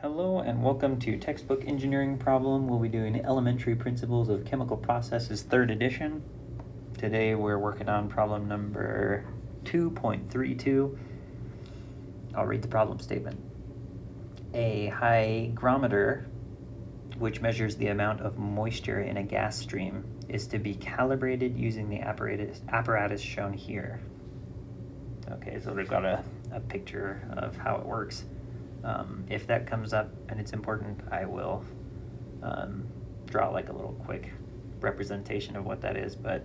Hello and welcome to Textbook Engineering Problem. We'll be doing Elementary Principles of Chemical Processes, 3rd edition. Today we're working on problem number 2.32. I'll read the problem statement. A hygrometer, which measures the amount of moisture in a gas stream, is to be calibrated using the apparatus shown here. Okay, so they've got a picture of how it works. If that comes up and it's important, I will draw like a little quick representation of what that is, but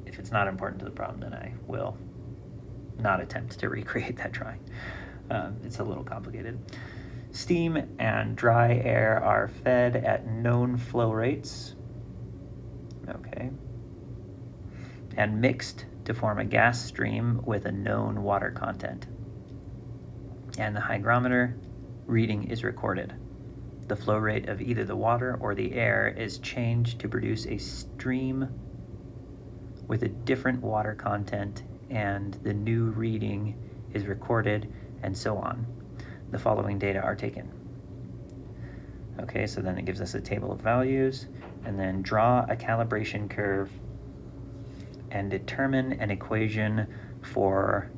if it's not important to the problem, then I will not attempt to recreate that drawing. It's a little complicated. Steam and dry air are fed at known flow rates, okay, and mixed to form a gas stream with a known water content. And the hygrometer reading is recorded. The flow rate of either the water or the air is changed to produce a stream with a different water content, and the new reading is recorded, and so on. The following data are taken. Okay, so then it gives us a table of values, and then draw a calibration curve and determine an equation for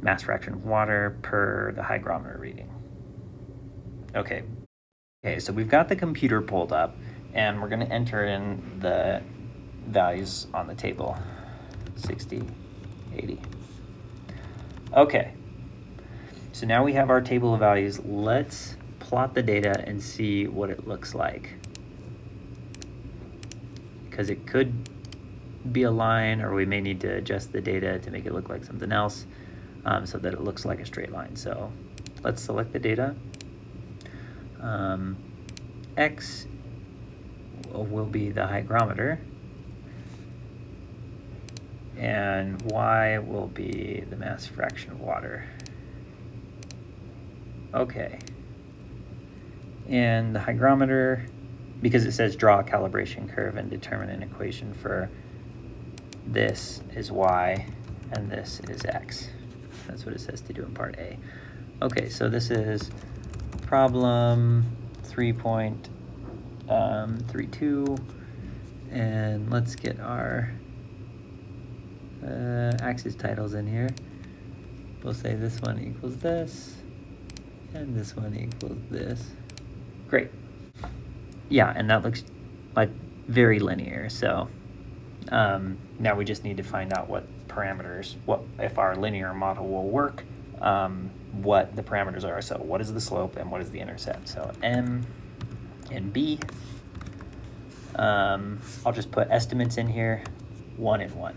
mass fraction of water per the hygrometer reading. Okay, so we've got the computer pulled up, and we're going to enter in the values on the table, 60, 80. Okay, so now we have our table of values. Let's plot the data and see what it looks like, because it could be a line, or we may need to adjust the data to make it look like something else, so that it looks like a straight line. So let's select the data. X will be the hygrometer, and Y will be the mass fraction of water. Okay, and the hygrometer, because it says draw a calibration curve and determine an equation for this, is Y and this is X. That's what it says to do in part A. Okay, so this is problem 3.32, and let's get our axis titles in here. We'll say this one equals this, and this one equals this. Great. Yeah, and that looks like very linear, so now we just need to find out what parameters, if our linear model will work, what the parameters are. So what is the slope and what is the intercept? So M and B. I'll just put estimates in here, 1 and 1.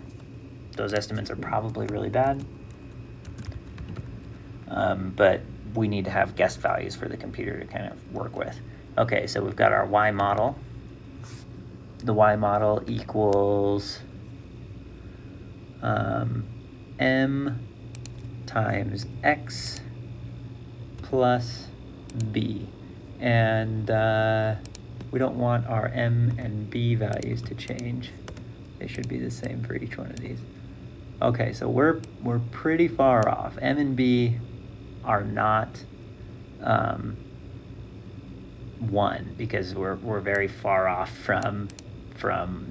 Those estimates are probably really bad, but we need to have guessed values for the computer to kind of work with. Okay, so we've got our Y model. The Y model equals M times X plus B. And we don't want our M and B values to change. They should be the same for each one of these. Okay, so we're pretty far off. M and B are not 1, because we're very far off from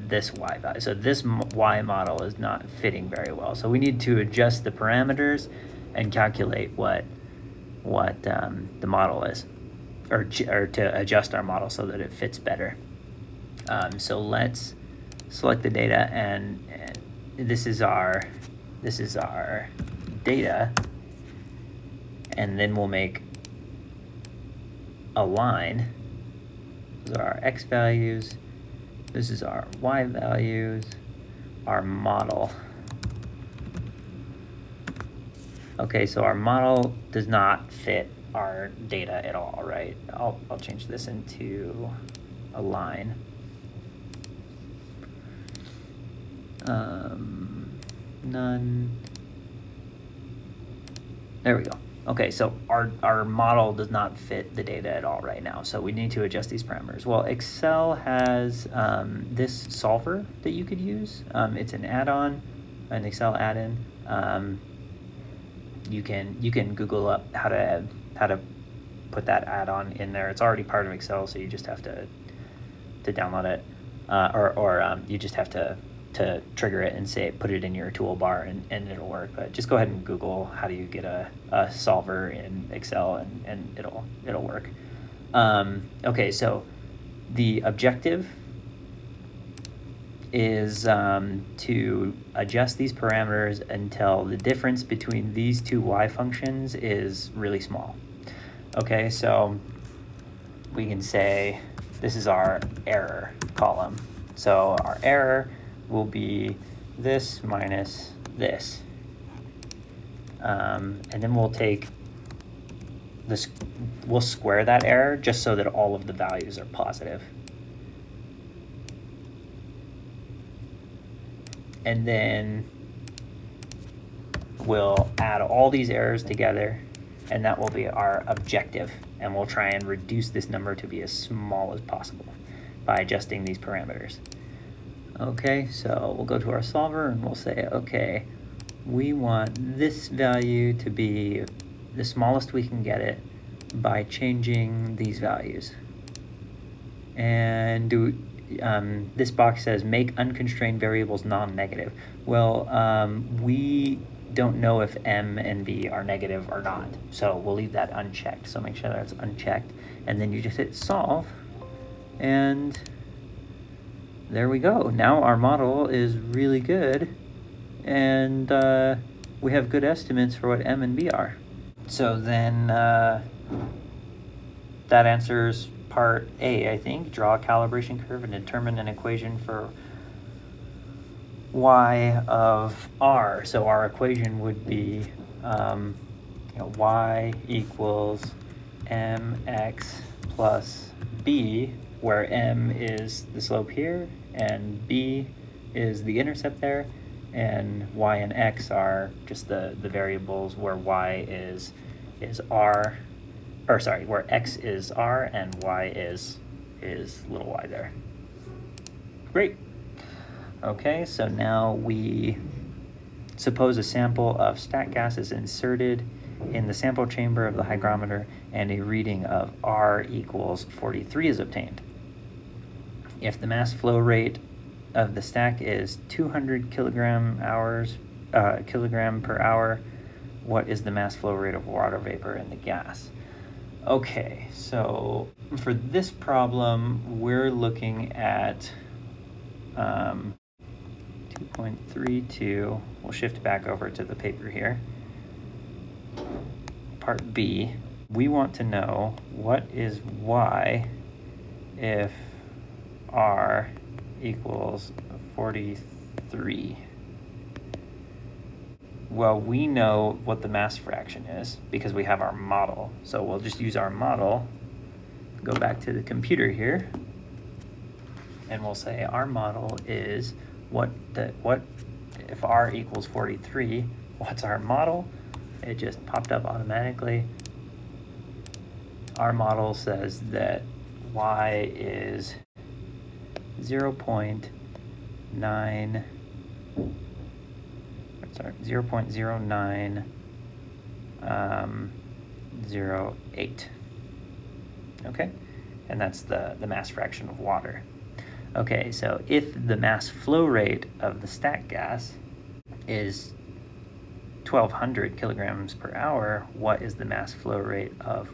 this Y value. So this Y model is not fitting very well. So we need to adjust the parameters and calculate what the model is, or to adjust our model so that it fits better. So let's select the data, and this is our data, and then we'll make a line. Those are our X values. This is our Y values, our model. Okay, so our model does not fit our data at all, right? I'll change this into a line. None. There we go. Okay, so our model does not fit the data at all right now, so we need to adjust these parameters. Well, Excel has this solver that you could use. It's an add-on, an Excel add-in. You can Google up how to put that add-on in there. It's already part of Excel, so you just have to download it, or you just have to trigger it and say put it in your toolbar, and it'll work. But just go ahead and Google how do you get a solver in Excel, and it'll work. Okay, so the objective is to adjust these parameters until the difference between these two y functions is really small. Okay, so we can say this is our error column. So our error will be this minus this. And then we'll take this, we'll square that error just so that all of the values are positive. And then we'll add all these errors together, and that will be our objective. And we'll try and reduce this number to be as small as possible by adjusting these parameters. Okay, so we'll go to our solver and we'll say, okay, we want this value to be the smallest we can get it by changing these values. And this box says make unconstrained variables non-negative. Well, we don't know if m and b are negative or not, so we'll leave that unchecked. So make sure that's unchecked, and then you just hit solve, and there we go. Now our model is really good, and we have good estimates for what m and b are. So then that answers part A, I think. Draw a calibration curve and determine an equation for y of r. So our equation would be y equals mx plus b, where m is the slope here and b is the intercept there, and y and x are just the variables where y is r, or sorry, where x is r and y is little y there. Great. Okay, so now we suppose a sample of stack gas is inserted in the sample chamber of the hygrometer and a reading of R equals 43 is obtained. If the mass flow rate of the stack is 200 kilogram per hour, what is the mass flow rate of water vapor in the gas? Okay, so for this problem, we're looking at 2.32. We'll shift back over to the paper here. Part B, we want to know what is y if R equals 43. Well, we know what the mass fraction is because we have our model. So we'll just use our model, go back to the computer here, and we'll say our model is what if R equals 43, what's our model? It just popped up automatically. Our model says that y is 0.0908. Okay, and that's the mass fraction of water. Okay, so if the mass flow rate of the stack gas is 1,200 kilograms per hour, what is the mass flow rate of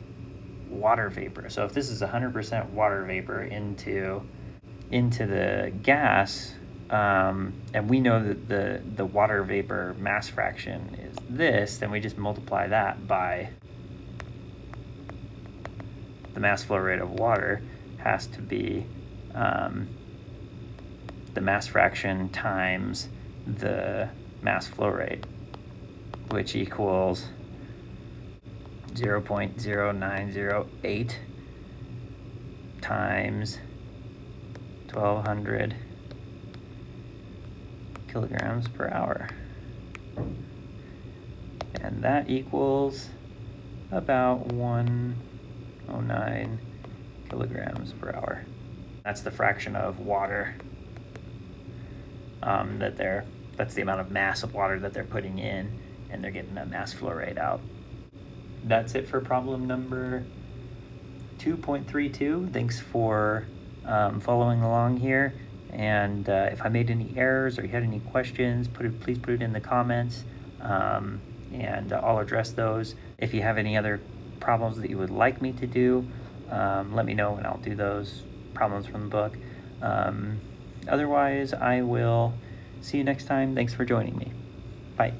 water vapor? So if this is 100% water vapor into the gas, and we know that the water vapor mass fraction is this, then we just multiply that by the mass flow rate of water has to be the mass fraction times the mass flow rate, which equals 0.0908 times 1,200 kilograms per hour. And that equals about 109 kilograms per hour. That's the fraction of water that's the amount of mass of water that they're putting in, and they're getting a mass flow rate out. That's it for problem number 2.32. Thanks for following along here. And if I made any errors or you had any questions, please put it in the comments, and I'll address those. If you have any other problems that you would like me to do, let me know and I'll do those problems from the book. Otherwise, I will see you next time. Thanks for joining me. Bye.